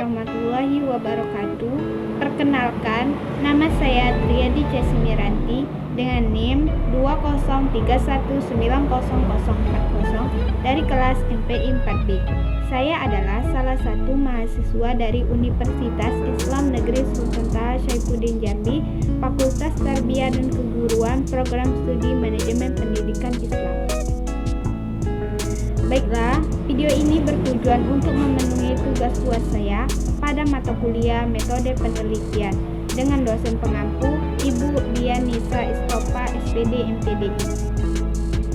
warahmatullahi wabarakatuh. Perkenalkan, nama saya Triadi Cesimiranti dengan NIM 203190040 dari kelas MPI 4B. Saya adalah salah satu mahasiswa dari Universitas Islam Negeri Sultan Taha Saifuddin Jambi, Fakultas Tarbiyah dan Keguruan, Program Studi Manajemen Pendidikan Islam. Baiklah, video ini bertujuan untuk memenuhi tugas UAS saya pada mata kuliah Metode Penelitian dengan dosen pengampu Ibu Dian Nisa Istopa, SPD MPDI.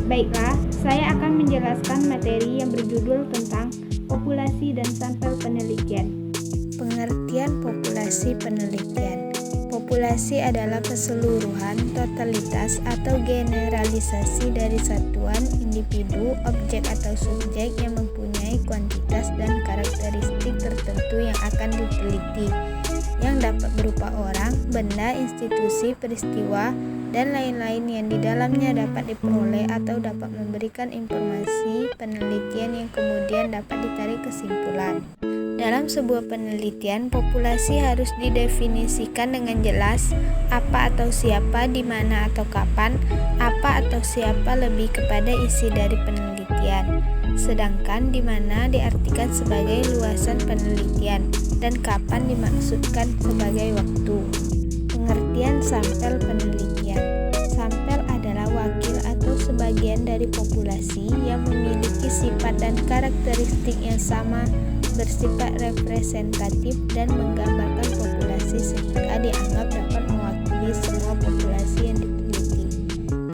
Baiklah, saya akan menjelaskan materi yang berjudul tentang populasi dan sampel penelitian. Pengertian populasi penelitian. Populasi adalah keseluruhan, totalitas, atau generalisasi dari satuan, individu, objek atau subjek yang mempunyai kuantitas dan karakteristik tertentu yang akan diteliti, yang dapat berupa orang, benda, institusi, peristiwa, dan lain-lain yang di dalamnya dapat diperoleh atau dapat memberikan informasi penelitian yang kemudian dapat ditarik kesimpulan. Dalam sebuah penelitian, populasi harus didefinisikan dengan jelas apa atau siapa, di mana atau kapan, apa atau siapa lebih kepada isi dari penelitian. Sedangkan di mana diartikan sebagai luasan penelitian dan kapan dimaksudkan sebagai waktu. Pengertian sampel penelitian. Sampel adalah wakil atau sebagian dari populasi yang memiliki sifat dan karakteristik yang sama, bersifat representatif dan menggambarkan populasi sehingga dianggap dapat mewakili semua populasi yang diteliti.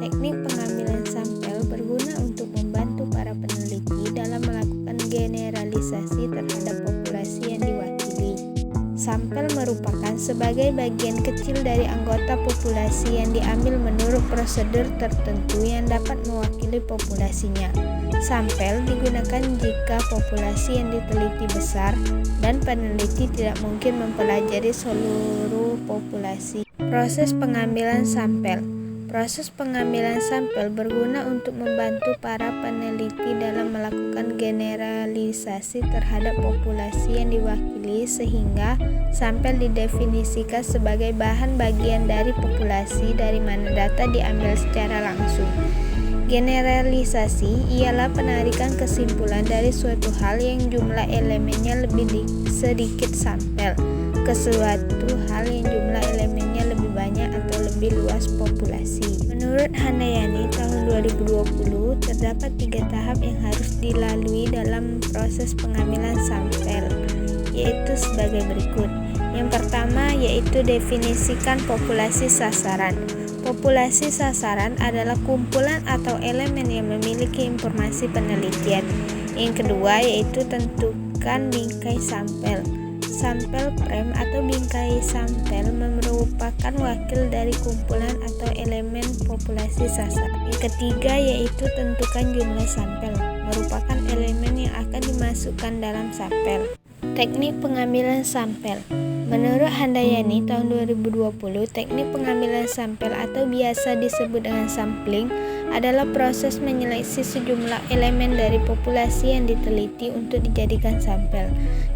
Teknik pengambilan sampel berguna untuk membantu para peneliti dalam melakukan generalisasi terhadap populasi yang diwakili. Sampel merupakan sebagai bagian kecil dari anggota populasi yang diambil menurut prosedur tertentu yang dapat mewakili populasinya. Sampel digunakan jika populasi yang diteliti besar dan peneliti tidak mungkin mempelajari seluruh populasi. Proses pengambilan sampel. Proses pengambilan sampel berguna untuk membantu para peneliti dalam melakukan generalisasi terhadap populasi yang diwakili sehingga sampel didefinisikan sebagai bahan bagian dari populasi dari mana data diambil secara langsung. Generalisasi ialah penarikan kesimpulan dari suatu hal yang jumlah elemennya lebih sedikit sampel ke suatu hal yang jumlah elemennya lebih banyak atau lebih luas populasi. Menurut Handayani tahun 2020, terdapat 3 tahap yang harus dilalui dalam proses pengambilan sampel, yaitu sebagai berikut. Yang pertama yaitu definisikan populasi sasaran. Populasi sasaran adalah kumpulan atau elemen yang memiliki informasi penelitian. Yang kedua yaitu tentukan bingkai sampel. Sampel frame atau bingkai sampel merupakan wakil dari kumpulan atau elemen populasi sasaran. Yang ketiga yaitu tentukan jumlah sampel, merupakan elemen yang akan dimasukkan dalam sampel. Teknik pengambilan sampel. Menurut Handayani tahun 2020, teknik pengambilan sampel atau biasa disebut dengan sampling adalah proses menyeleksi sejumlah elemen dari populasi yang diteliti untuk dijadikan sampel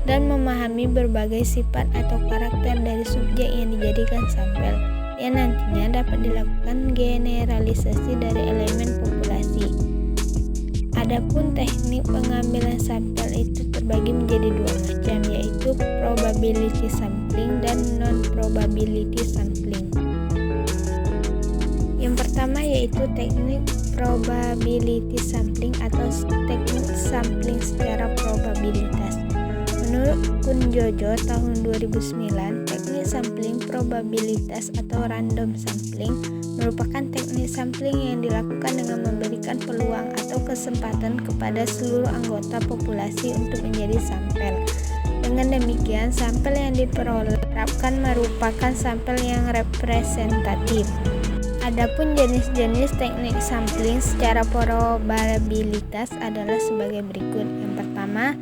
dan memahami berbagai sifat atau karakter dari subjek yang dijadikan sampel yang nantinya dapat dilakukan generalisasi dari elemen populasi. Adapun teknik pengambilan sampel itu terbagi menjadi 2 macam, yaitu probability sampling dan non-probability sampling. Yang pertama yaitu teknik probability sampling atau teknik sampling secara probabilitas. Menurut Kunjojo tahun 2009, teknik sampling probabilitas atau random sampling merupakan teknik sampling yang dilakukan dengan memberikan peluang atau kesempatan kepada seluruh anggota populasi untuk menjadi sampel. Dengan demikian, sampel yang diperolehkan merupakan sampel yang representatif. Adapun jenis-jenis teknik sampling secara probabilitas adalah sebagai berikut. Yang pertama,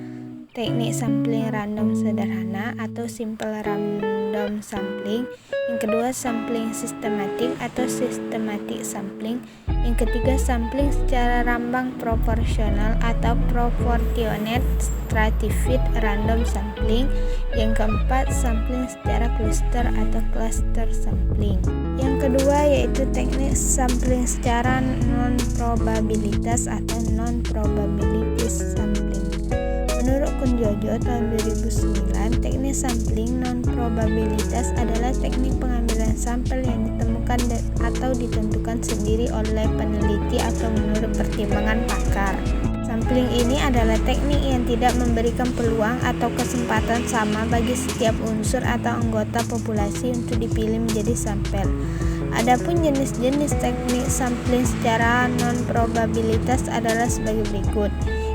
teknik sampling random sederhana atau simple random sampling. Yang kedua, sampling sistematik atau systematic sampling. Yang ketiga, sampling secara rambang proporsional atau proportionate stratified random sampling. Yang keempat, sampling secara cluster atau cluster sampling. Yang kedua yaitu teknik sampling secara non-probabilitas atau non-probabilities sampling. Menurut Kunjojo tahun 2009, teknik sampling non-probabilitas adalah teknik pengambilan sampel yang ditemukan atau ditentukan sendiri oleh peneliti atau menurut pertimbangan pakar. Sampling ini adalah teknik yang tidak memberikan peluang atau kesempatan sama bagi setiap unsur atau anggota populasi untuk dipilih menjadi sampel. Adapun jenis-jenis teknik sampling secara non-probabilitas adalah sebagai berikut.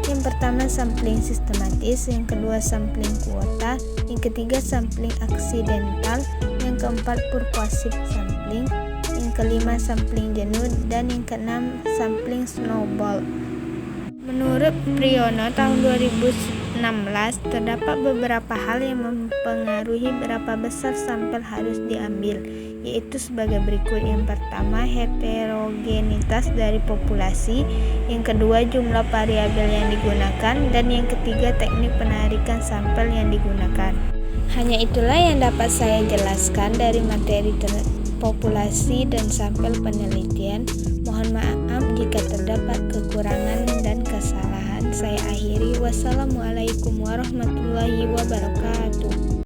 Yang pertama, sampling sistematis. Yang kedua, sampling kuota. Yang ketiga, sampling aksidental. Yang keempat, purposive sampling. Yang kelima, sampling jenuh. Dan yang keenam, sampling snowball. Menurut Priyono tahun 2016, terdapat beberapa hal yang mempengaruhi berapa besar sampel harus diambil, yaitu sebagai berikut. Yang pertama, heterogenitas dari populasi. Yang kedua, jumlah variabel yang digunakan. Dan yang ketiga, teknik penarikan sampel yang digunakan. Hanya itulah yang dapat saya jelaskan dari materi populasi dan sampel penelitian. Mohon maaf jika terdapat kekurangan dan kesalahan. Saya akhiri. Wassalamualaikum warahmatullahi wabarakatuh.